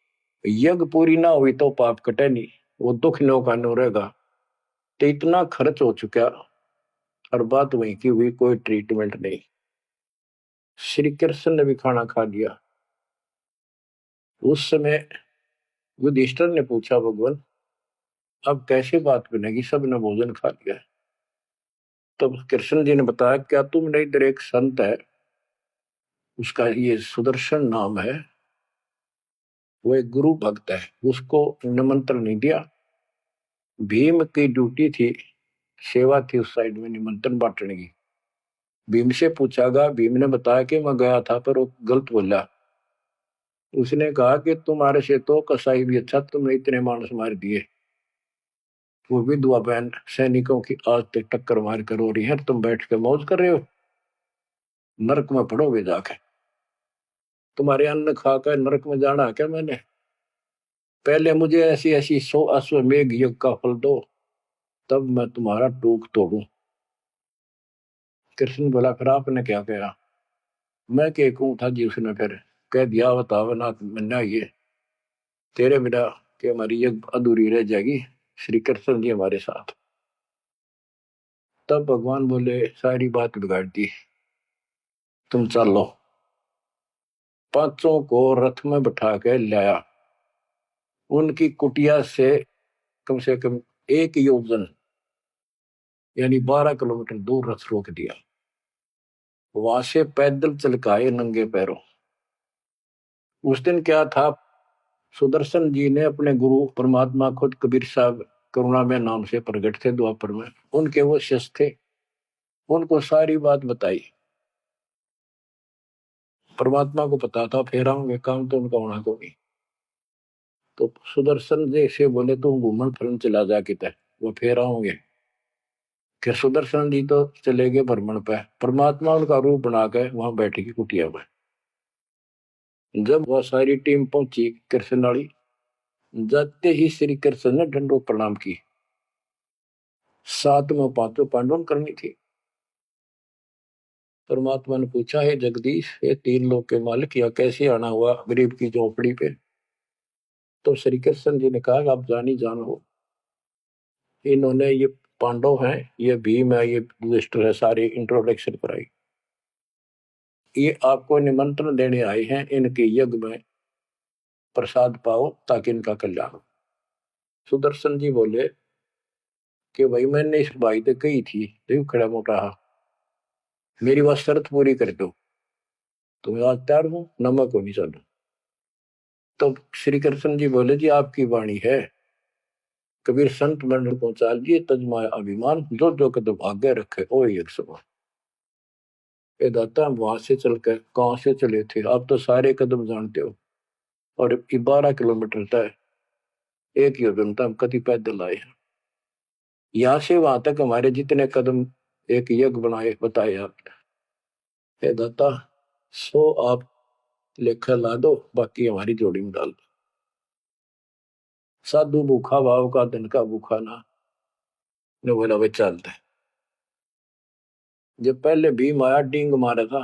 यज्ञ पूरी ना हुई तो पाप कटे नहीं, वो दुख नो का नो रहेगा। तो इतना खर्च हो चुका, और बात वहीं की हुई, कोई ट्रीटमेंट नहीं। श्री कृष्ण ने भी खाना खा लिया। उस समय युधिष्ठिर ने पूछा, भगवान अब कैसे बात बनेगी, सबने भोजन खा लिया। तब कृष्ण जी ने बताया, क्या तुमने इधर एक संत है, उसका ये सुदर्शन नाम है, वो एक गुरु भक्त है, उसको निमंत्रण नहीं दिया। भीम की ड्यूटी थी, सेवा थी उस साइड में निमंत्रण बांटने की। भीम से पूछागा, भीम ने बताया कि मैं गया था पर वो गलत बोला। उसने कहा कि तुम्हारे से तो कसाई भी अच्छा, तुमने इतने मानस मार दिए, वो विधवा बहन सैनिकों की आज तक टक्कर मार कर रो रही है, तुम बैठ के मौज कर रहे हो, नरक में पड़ोगे जाके। तुम्हारे अन्न खाकर नरक में जाना क्या मैंने? पहले मुझे ऐसी ऐसी 100 अश्वमेघ यज्ञ का फल दो, तब मैं तुम्हारा टूक तोड़ू। कृष्ण बोला, फिर आपने क्या कहा? मैं के कहूं था जी, उसने फिर कह दिया, बताओ ना मन्ना, ये तेरे बिना कि हमारी यज्ञ अधूरी रह जाएगी, श्री कृष्ण जी हमारे साथ। तब भगवान बोले, सारी बात बिगाड़ दी, तुम चलो। पांचों को रथ में बैठा के लाया, उनकी कुटिया से कम 1 योजन यानी 12 किलोमीटर दूर रथ रोक दिया। वहां से पैदल चल के आए नंगे पैरों। उस दिन क्या था, सुदर्शन जी ने अपने गुरु परमात्मा खुद कबीर साहब करुणा में नाम से प्रकट थे द्वापर में, उनके वो शिष्य थे, उनको सारी बात बताई। परमात्मा को पता था फेरा होंगे काम तो उनका होना को नहीं। तो सुदर्शन जी से बोले, तुम घूमन फिरन चला जा किते, वो फेरा होंगे। कि सुदर्शन जी तो चले गए भ्रमण पे, परमात्मा उनका रूप बना के वहां बैठे की कुटिया में। जब वह सारी टीम पहुंची कृष्ण वाली, जाते ही श्री कृष्ण ने दंडोत प्रणाम की। साथ में पांचों पांडवों करनी थी। परमात्मा ने पूछा, है जगदीश, ये 3 लोक के मालिक, या कैसे आना हुआ गरीब की झोपड़ी पे? तो श्री कृष्ण जी ने कहा, आप जानी जानो, इन्होंने ये पांडव हैं, ये भीम है, ये युधिष्ठिर है, सारी इंट्रोडक्शन कराई। ये आपको निमंत्रण देने आए हैं, इनके यज्ञ में प्रसाद पाओ ताकि इनका कल्याण हो। सुदर्शन जी बोले कि भाई मैंने इस भाई तो कही थी, देव खड़ा मोटा, मेरी बात शर्त पूरी कर दो तो मैं आज तैयार हूं, नमक को नहीं चलू। तो श्री कृष्ण जी बोले, जी आपकी वाणी है, कबीर संत मंडल को चालिए तजमाए अभिमान, जो जो कदम आगे रखे ओ एक समान। ये दाता, हम वहां से चलकर कहां से चले थे, आप तो सारे कदम जानते हो, और 12 किलोमीटर तय, 1 योजन तक हम कति पैदल आए हैं। यहाँ से वहां तक हमारे जितने कदम एक यज्ञ बनाए बताए आपने। हे दाता, 100 आप लेखा ला दो, बाकी हमारी जोड़ी में डाल दो। साधु भूखा भाव का, धन का भूखा ना। ने बोला, भाई चलते हैं। जब पहले भीम आया, डींग मारा था।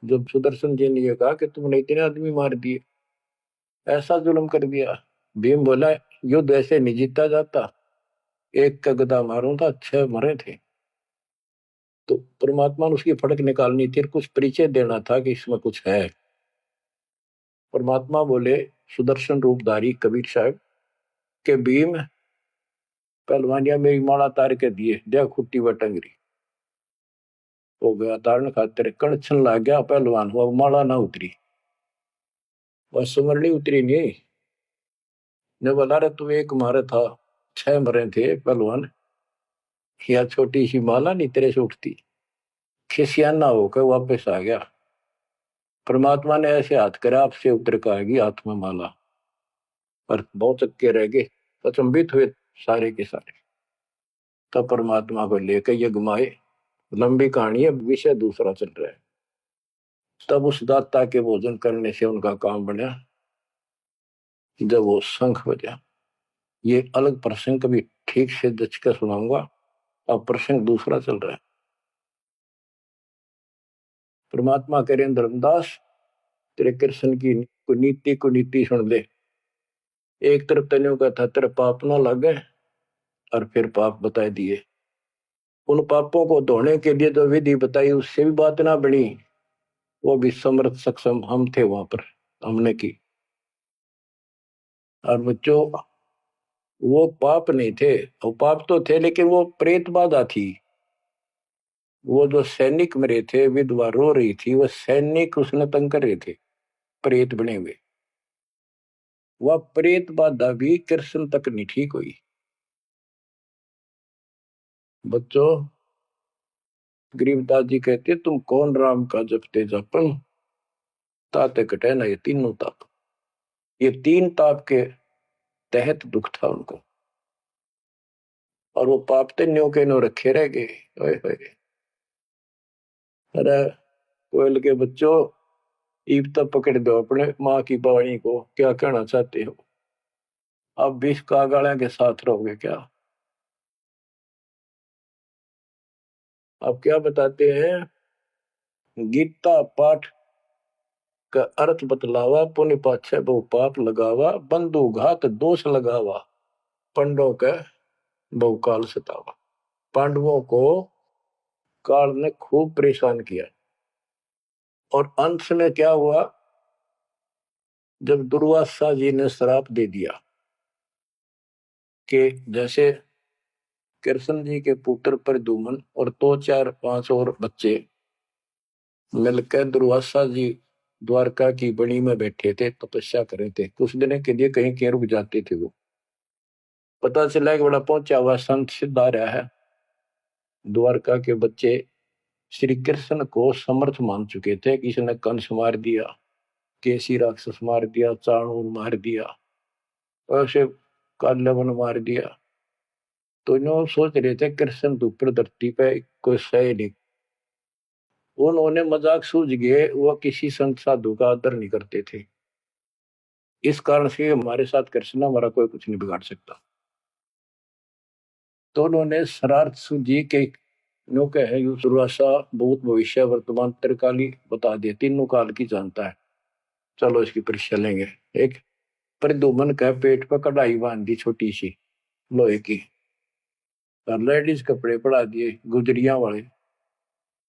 जब सुदर्शन जी ने ये कहा कि तुमने इतने आदमी मार दिए, ऐसा जुल्म कर दिया, भीम बोला, युद्ध ऐसे नहीं जीता जाता, एक का गदा मारूं था 6 मरे थे। तो परमात्मा ने उसकी फड़क निकालनी थी, कुछ परिचय देना था कि इसमें कुछ है। परमात्मा बोले, सुदर्शन रूपधारी कबीर साहब के भीम पहलवानिया मेरी माला तार के दिए, देख खुट्टी व टंगरी। हो गया तारण खातिर कणछन लाग गया पहलवान हुआ माला ना उतरी वह सुमरनी उतरी नहीं ने बोला रे तू एक मारे था 6 मरे थे पहलवान या छोटी सी माला नहीं तेरे से उठती खिसियाना होकर वापस आ गया परमात्मा ने ऐसे हाथ करा आपसे उतर का आएगी हाथ में माला पर बहुत चक्के रह गए अचंभित हुए सारे के सारे तब परमात्मा को लेकर ये घुमाए लंबी कहानी है विषय दूसरा चल रहा है तब उस दाता के भोजन करने से उनका काम बना जब वो शंख बजा ये अलग प्रसंग कभी ठीक से जच कर सुनाऊंगा अब प्रसंग दूसरा चल रहा है परमात्मा करें धर्मदास तेरे कृष्ण की कुनीति सुन ले एक तरफ तनियों का था तेरे पाप ना लगे और फिर पाप बताए दिए उन पापों को धोने के लिए जो विधि बताई उससे भी बात ना बनी वो भी समर्थ सक्षम हम थे वहां पर हमने की और बच्चों वो पाप नहीं थे वो पाप तो थे लेकिन वो प्रेत बाधा थी वो जो सैनिक मरे थे विधवा रो रही थी वो सैनिक उसने तंग कर रहे थे प्रेत बने हुए वह प्रेत बाधा भी कृष्ण तक नहीं ठीक हुई बच्चों गरीबदास जी कहते तुम कौन राम का जपते जपन ताते कटे ना ये तीनों ताप ये 3 ताप के तहत दुख था उनको और वो पाप ते न्यो के न्यो रखे रह गए अरे कोयल के बच्चों ईब तक पकड़ दो अपने माँ की वाणी को क्या कहना चाहते हो अब 20 कागाड़ा के साथ रहोगे क्या अब क्या बताते हैं गीता पाठ का अर्थ बतलावा पुण्य पाछे बहु पाप लगावा बंधु घात दोष लगावा पंडों का बहु काल सतावा पांडवों को काल ने खूब परेशान किया और अंत में क्या हुआ जब दुर्वासा जी ने श्राप दे दिया कि जैसे कृष्ण जी के पुत्र प्रद्युम्न और 2 4 5 और बच्चे मिलकर दुर्वासा जी द्वारका की बनी में बैठे थे तपस्या कर रहे थे कुछ दिन के लिए कहीं कहीं रुक जाते थे वो पता चला कि बड़ा पहुंचा हुआ संत सिद्ध आ रहा है द्वारका के बच्चे श्री कृष्ण को समर्थ मान चुके थे किसी ने कंस मार दिया केसी राक्षस मार दिया चाणूर मार दिया ऐसे काल्यवन मार दिया तो इन्होंने सोच रहे थे कृष्ण तो ऊपर धरती पे कोई सही नहीं उन्होंने मजाक सूझ गए वो किसी संत साधु का आदर नहीं करते थे इस कारण से हमारे साथ कृष्ण हमारा कोई कुछ नहीं बिगाड़ सकता तो उन्होंने शरारत सूझी के नो कहे दुर्वासा भूत भविष्य वर्तमान त्रिकाली बता दिए तीनों काल की जानता है चलो इसकी परीक्षा लेंगे एक प्रद्युम्न का पेट पर कढ़ाई बांध दी छोटी सी लोहे की और लेडीज कपड़े पड़ा दिए गुजरिया वाले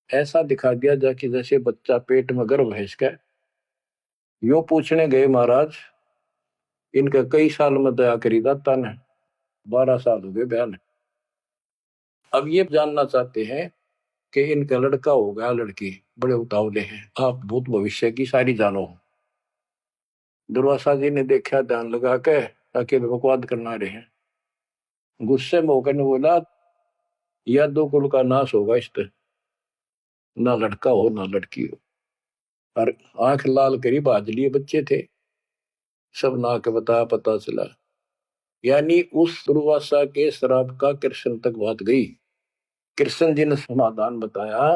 ऐसा दिखा दिया जाके जैसे बच्चा पेट में गर्भ है इसका यो पूछने गए महाराज इनका कई साल में दया करी दाता ने 12 साल हो गए बयान अब ये जानना चाहते हैं कि इनका लड़का होगा लड़की बड़े उतावले हैं आप भूत भविष्य की सारी जानो दुर्वासा जी ने देखा ध्यान लगा के ताकि बकवाद करना रहे हैं गुस्से में होकर ने बोला या 2 कुल का नाश होगा इस तरह ना लड़का हो ना लड़की हो और आंख लाल करी बाज लिए बच्चे थे सब ना के बताया पता चला यानी उस दुर्वासा के श्राप का कृष्ण तक बात गई कृष्ण जी ने समाधान बताया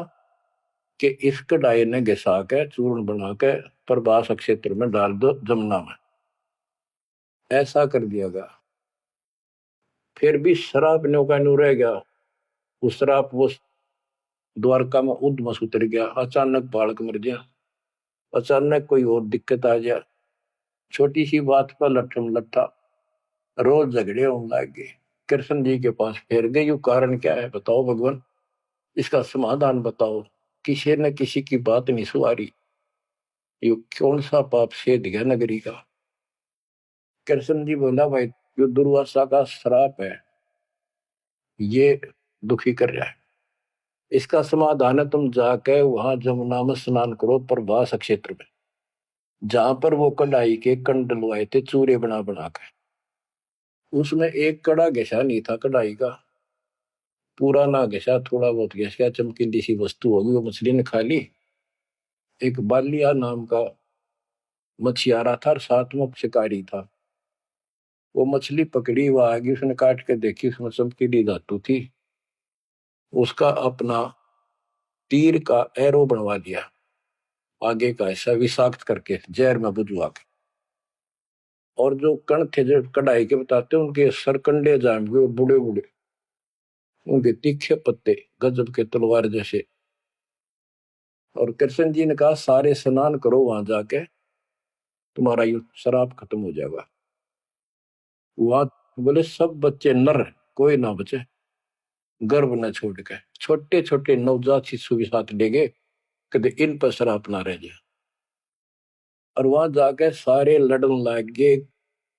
कि इस कढ़ाई ने घिसा के चूर्ण बना के प्रभास क्षेत्र में डाल दो जमुना में ऐसा कर दिया गया फिर भी श्राप न्यो का न्यू रह गया उस श्राप वो द्वारका में उद्मस उतर गया अचानक बालक मर गया अचानक कोई और दिक्कत आ गया छोटी सी बात पर लट्ठम लट्ठा रोज झगड़े होने लग गए कृष्ण जी के पास फिर गए यू कारण क्या है बताओ भगवान इसका समाधान बताओ किसी न किसी की बात नहीं सुहारी यू कौन सा पाप सेध गया नगरी का कृष्ण जी बोला भाई जो दुर्वासा का श्राप है ये दुखी कर रहा है इसका समाधान है, तुम जाके वहां जमुना में स्नान करो प्रभास क्षेत्र में, जहां पर वो कढ़ाई के कंड डलवाए थे चूरे बना बना के। उसमें एक कड़ा घिसा नहीं था कढ़ाई का, पूरा ना घिसा, थोड़ा बहुत घिस गया, चमकीली सी वस्तु होगी, वो मछली ने खा ली। एक बालिया नाम का मछियारा था और साथ में शिकारी था। वो मछली पकड़ी, वो आगे उसने काट के देखी, उसमें चमकीली धातु थी। उसका अपना तीर का एरो बनवा दिया, आगे का ऐसा विषाक्त करके जहर में बुझवा के। और जो कण थे जो कढ़ाई के बताते, उनके सरकंडे जाम गए, बूढ़े बूढ़े, उनके तीखे पत्ते गजब के तलवार जैसे। और कृष्ण जी ने कहा सारे स्नान करो वहां जाके, तुम्हारा ये शराब खत्म हो जाएगा। वहां बोले सब बच्चे नर, कोई ना बचे, गर्भ न छोड़ के, छोटे छोटे नवजात शिशु भी साथ ले गए, कदे इन पर शराब ना रह जाए। और वहां जाके सारे लड़न लग गए,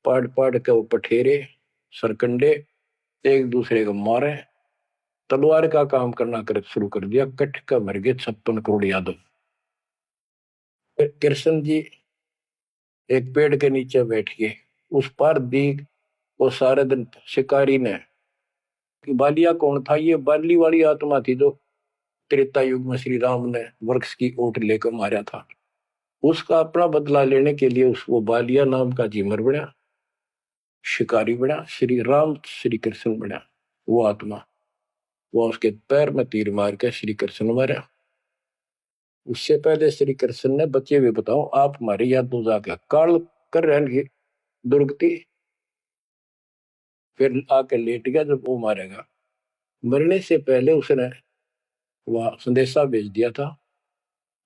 पाड़ पाड़ के वो पठेरे सरकंडे एक दूसरे को मारे, तलवार का काम करना कर शुरू कर दिया। कट का मर गए 56 करोड़ यादव। कृष्ण जी एक पेड़ के नीचे बैठ गए, उस पर दी वो सारे दिन शिकारी ने कि बालिया कौन था, ये बाली वाली आत्मा थी जो त्रेता युग में श्री राम ने वृक्ष की ओट लेकर मारा था। उसका अपना बदला लेने के लिए उस वो बालिया नाम का जीमर बना, शिकारी बना, श्री राम श्री कृष्ण बना वो आत्मा। वो उसके पैर में तीर मार के श्री कृष्ण मारा। उससे पहले श्री कृष्ण ने बच्चे भी बताओ आप हमारे यहाँ तो जाके काल कर रहेंगे दुर्गति, फिर आके लेट गया जब वो मारेगा। मरने से पहले उसने वह संदेशा भेज दिया था,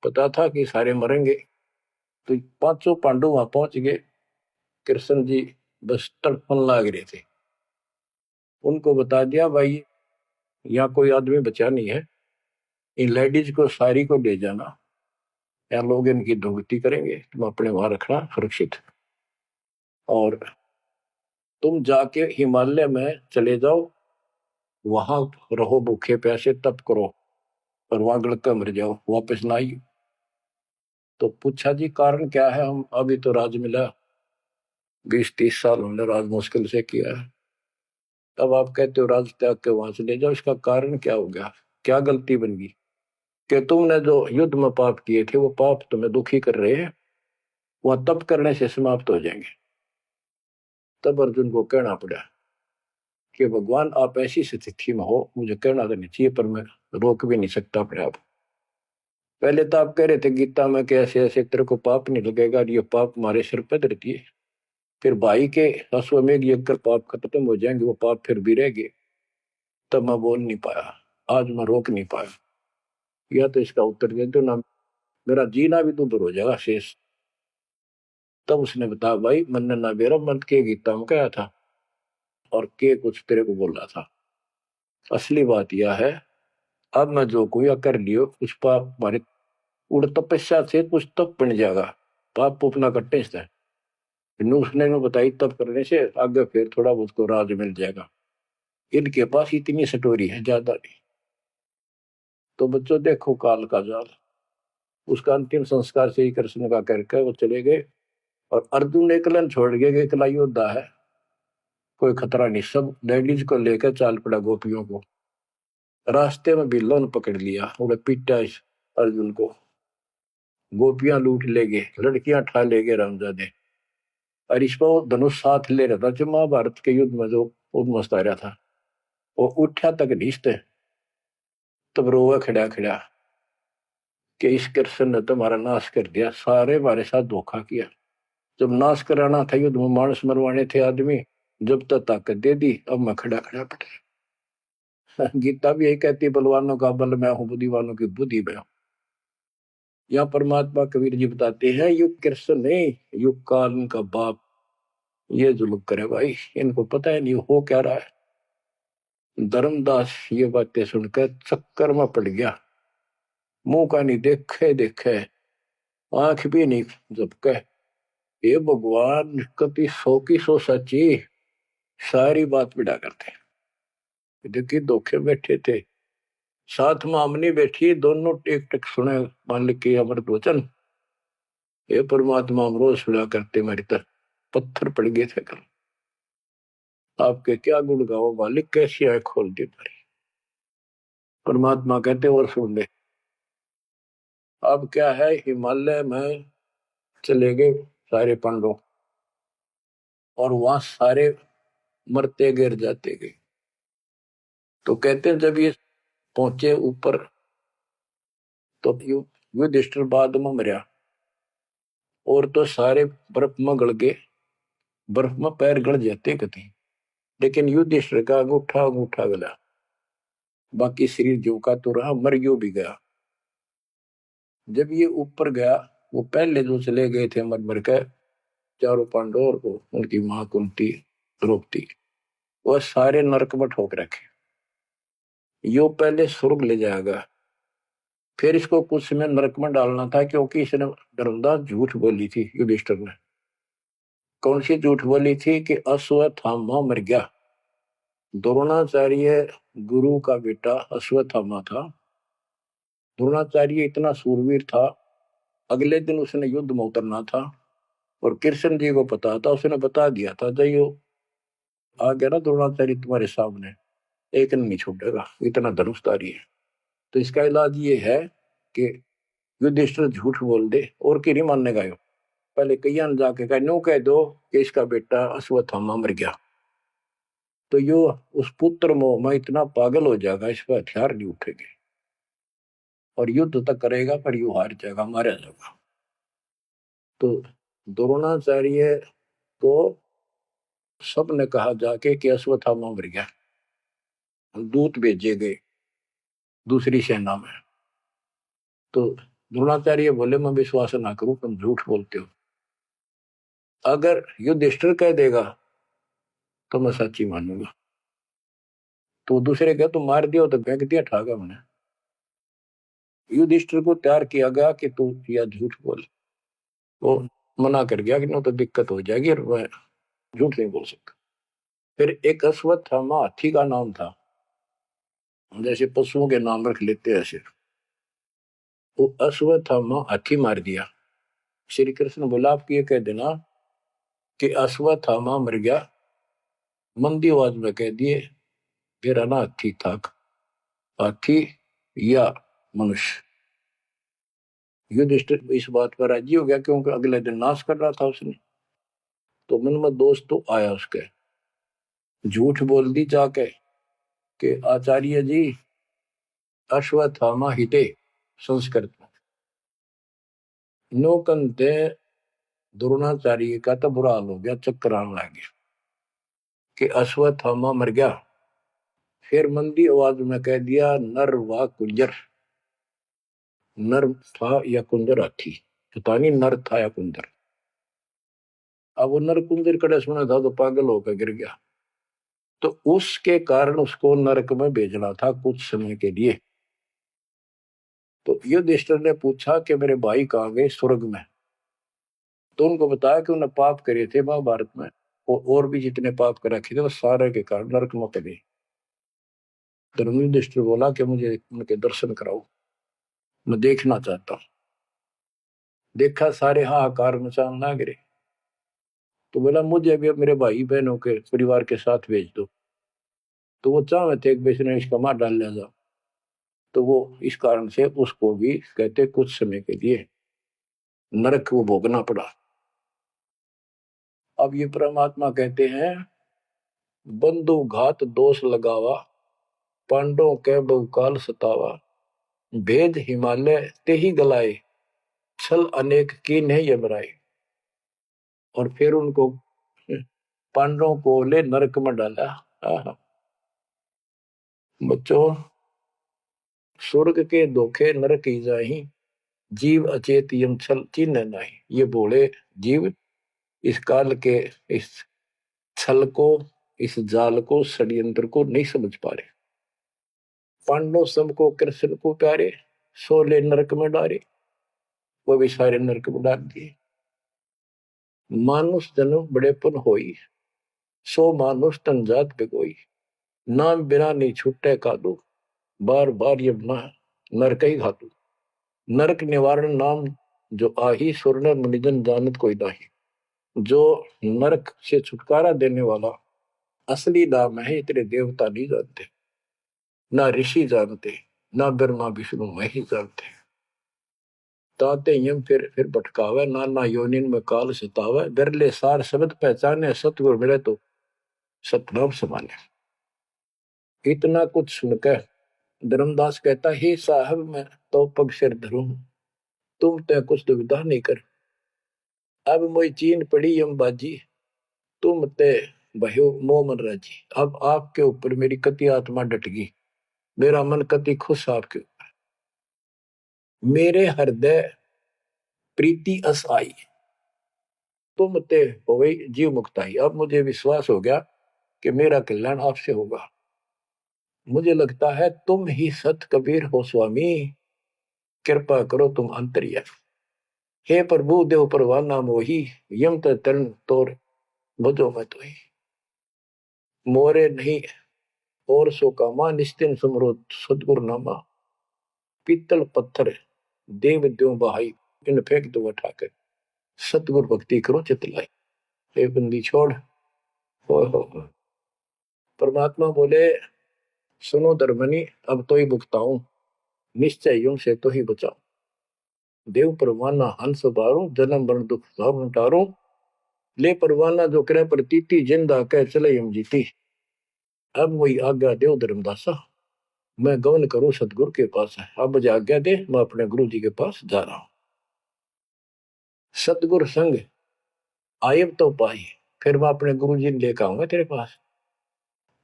पता था कि सारे मरेंगे। तो पांचों पांडव वहां पहुंच गए, कृष्ण जी बस तड़पन लाग रहे थे। उनको बता दिया भाई यहाँ कोई आदमी बचा नहीं है, इन लेडीज को सारी को ले जाना, या लोग इनकी दुर्गति करेंगे, तुम अपने वहां रखना सुरक्षित। और तुम जाके हिमालय में चले जाओ, वहां रहो भूखे प्यासे तप करो, और वहां गड़कर मर जाओ, वापस ना आई। तो पूछा जी कारण क्या है, हम अभी तो राज मिला, 20-30 साल हमने राज मुश्किल से किया है, तब आप कहते हो राज त्याग के वहां चले जाओ, इसका कारण क्या हो गया, क्या गलती बन गई कि तुमने जो युद्ध में पाप किए थे वो पाप तुम्हें दुखी कर रहे हैं, वह तप करने से समाप्त हो जाएंगे। तब अर्जुन को कहना पड़ा कि भगवान आप ऐसी स्थिति में हो, मुझे कहना तो नहीं चाहिए पर मैं रोक भी नहीं सकता अपने आप। पहले तो आप कह रहे थे गीता में कि ऐसे ऐसे तेरे को पाप नहीं लगेगा, ये पाप हमारे सिर पर रहती है। फिर भाई के अश्वमेध यज्ञ कर पाप खत्म हो जाएंगे, वो पाप फिर भी रह गए। तब मैं बोल नहीं पाया, आज मैं रोक नहीं पाया। या तो इसका उत्तर दे दो ना, मेरा जीना भी दूभर हो जाएगा शेष। तब उसने बताया भाई मैंने ना मेरा मन के गीता में कहा था और के कुछ तेरे को बोल रहा था। असली बात यह है, अब मैं जो कोई कर लियो कुछ पाप मारे उड़ तपस्या से कुछ तप बन जाएगा, पाप अपना कट्टे से उसने में बताई तप करने से आगे फिर थोड़ा बहुत को राज मिल जाएगा। इनके पास इतनी सटोरी है ज्यादा नहीं। तो बच्चों देखो काल का जाल, उसका अंतिम संस्कार से ही कृष्ण का करके वो चले गए। और अर्जुन एकलन छोड़ गए कि एकला योद्धा है, कोई खतरा नहीं, सब लेडीज को लेकर चाल पड़ा गोपियों को। रास्ते में बिल्लों ने पकड़ लिया, उन्हें पीटा इस अर्जुन को, गोपियां लूट ले गए, लड़कियां ठा ले गए रामजादे। और इस पर वो धनुष साथ ले रहा था जो महाभारत के युद्ध में जो उद्मस्त आ रहा था, वो उठा तक नीचते, तब रोवा खड़ा खड़ा कि इस कृष्ण ने तुम्हारा नाश कर दिया, सारे हमारे साथ धोखा किया। जब नाश कराना था युद्ध में, मानस मरवाने थे आदमी, जब तक ताकत दे दी, अब मैं खड़ा खड़ा पड़ा। गीता भी यही कहती है बलवानों का बल मैं हूं, बुद्धिवानों की बुद्धि मैं हूं। यहाँ परमात्मा कबीर जी बताते हैं युग कृष्ण नहीं, युग काल का बाप ये जुल्म करे भाई, इनको पता है नहीं हो क्या रहा है। धर्मदास ये बातें सुनकर चक्कर में पड़ गया, मुंह का नहीं देखे देखे, आंख भी नहीं झपके। ये भगवान कभी 100 की 100 सच्ची, सारी बात बिड़ा करते। देखिए धोखे बैठे थे, साथ में अमनी बैठी, दोनों टेक टेक सुने मालिक के अमृत वचन। ये परमात्मा हम रोज सुना करते, मेरी तरह पत्थर पड़ गए थे कल। आपके क्या गुण गाओ मालिक, कैसी आंख खोल दी मारी। परमात्मा कहते और सुन ले। अब क्या है, हिमालय में चले गए सारे पांडव, और वहां सारे मरते गिर जाते गए। तो कहते हैं जब ये पहुंचे ऊपर, तो युधिष्ठिर बाद में मरा, और तो सारे बर्फ में गड़ गए, बर्फ में पैर गड़ जाते कति। लेकिन युधिष्ठिर का अंगूठा अंगूठा गला, बाकी शरीर जो का तो रहा, मर गयो भी गया। जब ये ऊपर गया, वो पहले जो चले गए थे मर मर के, चारों पांडव और उनकी मां कुंती द्रौपदी, वह सारे नरक में ठोक रखे। यो पहले स्वर्ग ले जाएगा, फिर इसको कुछ समय नरक में डालना था, क्योंकि इसने धर्मदास झूठ बोली थी युधिष्ठिर ने। कौन सी झूठ बोली थी कि अश्वत्थामा मर गया। द्रोणाचार्य गुरु का बेटा अश्वत्थामा था। द्रोणाचार्य इतना सूरवीर था, अगले दिन उसने युद्ध में उतरना था, और कृष्ण जी को पता था, उसने बता दिया था जयो आ गया ना द्रोणाचार्य तुम्हारे सामने, एक नहीं छूटेगा, इतना धनुषधारी है। तो इसका इलाज ये है कि युधिष्ठिर झूठ बोल दे, और की नहीं मानने का। पहले कईया ने जाके कहा, नो कह दो कि इसका बेटा अश्वत्थामा मर गया, तो यो उस पुत्र मोह में इतना पागल हो जाएगा, इस पर हथियार नहीं उठेंगे, और युद्ध तक करेगा, पर यू हार जाएगा, मारा जाएगा। तो द्रोणाचार्य को सबने कहा जाके कि अश्वत्थामा मर गया। दूत भेजे गए दूसरी सेना में, तो द्रोणाचार्य बोले मैं विश्वास ना करूं, तुम झूठ बोलते हो। अगर युधिष्ठिर कह देगा तो मैं सच्ची मानूंगा। तो दूसरे क्या, तुम मार दिया तो फेंक दिया ठागा मैंने। युधिष्ठिर को तैयार किया गया कि तू या झूठ बोल। वो मना कर गया कि नो तो दिक्कत हो जाएगी, और मैं झूठ नहीं बोल सकता। फिर एक अश्वत्थामा हाथी का नाम था, जैसे पशुओं के नाम रख लेते हैं ऐसे। वो अश्वत्थामा हाथी मार दिया। श्री कृष्ण बोला आप ये कह देना कि अश्वत्थामा मर गया, मंदी आवाज में कह दिए मेरा ना हाथी था, हाथी या मनुष्य। युधिष्ठिर इस बात पर राजी हो गया, क्योंकि अगले दिन नाश कर रहा था उसने। तो मन में दोस्त तो आया उसके, झूठ बोल दी जाके कि आचार्य जी अश्वत्थामा हिते, संस्कृत में नो कंते। द्रोणाचार्य का तो बुरा हाल हो गया, चक्कर आने लग गया कि अश्वत्थामा मर गया। फिर मंदी आवाज में कह दिया नर व कुंजर। नर था या कुंजर हाथी, पता नहीं नर था या कुंजर। अब वो नर कुंजर कड़े सुना था तो पागल होकर गिर गया। तो उसके कारण उसको नरक में भेजना था कुछ समय के लिए। तो युधिष्ठिर ने पूछा कि मेरे भाई कहाँ गए, स्वर्ग में। तो उनको बताया कि उन्होंने पाप करे थे महाभारत में, और भी जितने पाप कर रखे थे वो सारे के कारण नरक में गए। तो युधिष्ठिर बोला कि मुझे उनके दर्शन कराओ, मैं देखना चाहता हूँ। देखा सारे हाहाकार मचान ना गिरे। तो बोला मुझे भी मेरे भाई बहनों के परिवार के साथ भेज दो। तो वो चाहे थे कि इसने इसका मार डाल लिया जा। तो वो इस कारण से उसको भी कहते कुछ समय के लिए नरक को भोगना पड़ा। अब ये परमात्मा कहते हैं बंधु घात दोष लगावा, पांडवों के बहुकाल सतावा, भेद हिमालय ते ही गलाए, छल अनेक की नहीं यमराए। और फिर उनको पांडवों को ले नरक में डाला। बच्चों स्वर्ग के धोखे नरक ही जाही, जीव अचेत यम छल चिन्ह नहीं। ये बोले जीव इस काल के इस छल को, इस जाल को, षड्यंत्र को नहीं समझ पा रहे। पांडव सबको कृष्ण को प्यारे, सोले नरक में डारे, वो भी सारे नरक में डाल दिए। मानुष जन्म बड़ेपन होई, सो मानुष तन जात पे कोई, नाम बिना नहीं छूटे कादू, बार बार ये नरक ही घातु। नरक निवारण नाम जो आही सुरनर मुनिजन जानत कोई नाही। जो नरक से छुटकारा देने वाला असली नाम है, इतने देवता नहीं जानते, ना ऋषि जानते, ना ब्रह्मा विष्णु मही जानते। ताते यम फिर भटकावे, नाना योनिन में काल सतावे। बिरले सार शब्द पहचाने, सतगुरु मिले तो सतनाम समाने। इतना कुछ सुनकर धर्मदास कहता, हे साहब मैं तो पग सिर धरूं, तुम ते कुछ दुविधा नहीं कर। अब मोई चीन पड़ी यम बाजी, तुम ते भयो मोह मन राजी। अब आपके ऊपर मेरी कति आत्मा डट गई, मेरा मन कति खुश आपके ऊपर। मेरे हृदय प्रीति अस आई, तुम ते हो गई जीव मुक्ताई। अब मुझे विश्वास हो गया कि मेरा कल्याण आपसे होगा। मुझे लगता है तुम ही सत कबीर हो स्वामी, कृपा करो तुम अंतर्यामी। हे प्रभु देव परवाना मोही, यम तरण तोर भजो मैं तो ही। मोरे नहीं और सो कामा, निस्तिन सुमरो सदगुरु नामा। पीतल पत्थर देव द्यो बहाई, इन फेंक दो उठाकर, सतगुरु भक्ति करो चित लाई। हे बंदी छोड़, हो। परमात्मा बोले, सुनो धर्मनी अब तो ही भुगताऊं, निश्चय यूं से तो ही बचाऊं। देव परवाना हंस बारू, जन्म मरण दुख सब टारू। ले परवाना जो करे प्रतीति, जिंदा कह चले यम जीती। अब वही आज्ञा देव धर्मदासा, मैं गमन करूं सतगुरु के पास है। अब मुझे आज्ञा दे, मैं अपने गुरु जी के पास जा रहा हूं। सतगुरु संग आयब तो पाई, फिर मैं अपने गुरु जी ने लेकर आऊंगा तेरे पास।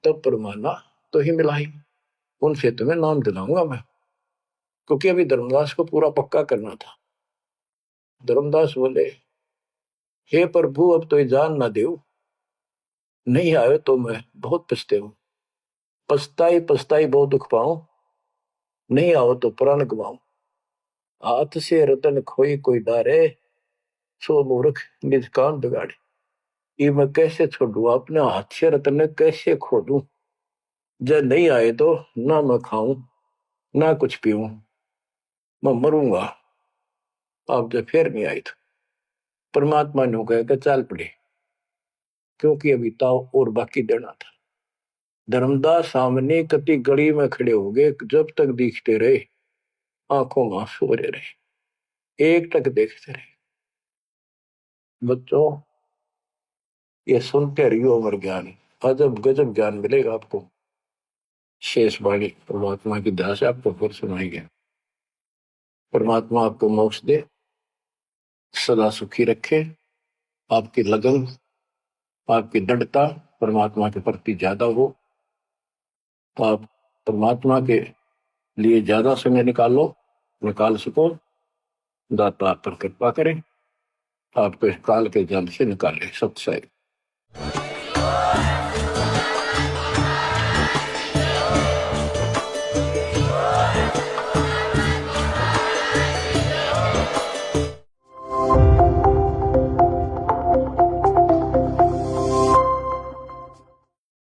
तब परमाना तो ही मिलाई, उनसे तुम्हें नाम दिलाऊंगा मैं। क्योंकि अभी धर्मदास को पूरा पक्का करना था। धर्मदास बोले, हे प्रभु अब तो जान ना देव, नहीं आए तो मैं बहुत पछते हूं। पछताई पछताई बहुत दुख पाऊं, नहीं आओ तो प्राण गवाऊं। हाथ से रतन खोई कोई डारे, सो मूर्ख निज कान बिगाड़े। ये मैं कैसे छोड़ू, अपने हाथ से रतन कैसे खो दूं। जब नहीं आए तो ना मैं खाऊं ना कुछ पीऊं, मैं मरूंगा। आप जब फिर नहीं आए तो परमात्मा ने कहा चाल पड़े, क्योंकि अभी ताव और बाकी देना था। धर्मदास सामने कति गली में खड़े हो गए, जब तक दिखते रहे आंखों में आंसू भरे रहे, एक टक देखते रहे। बच्चों ये सुनते रहियो अमर ज्ञान, अजब गजब ज्ञान मिलेगा आपको। शेष वाणी परमात्मा की दया से आपको फिर सुनाएंगे। परमात्मा आपको मोक्ष दे, सदा सुखी रखे। आपकी लगन, आपकी दृढ़ता परमात्मा के प्रति ज्यादा हो, तो आप परमात्मा के लिए ज्यादा समय निकाल सको। दाता आप पर कृपा करें, आपको इस काल के जल से निकाले। सत्संग।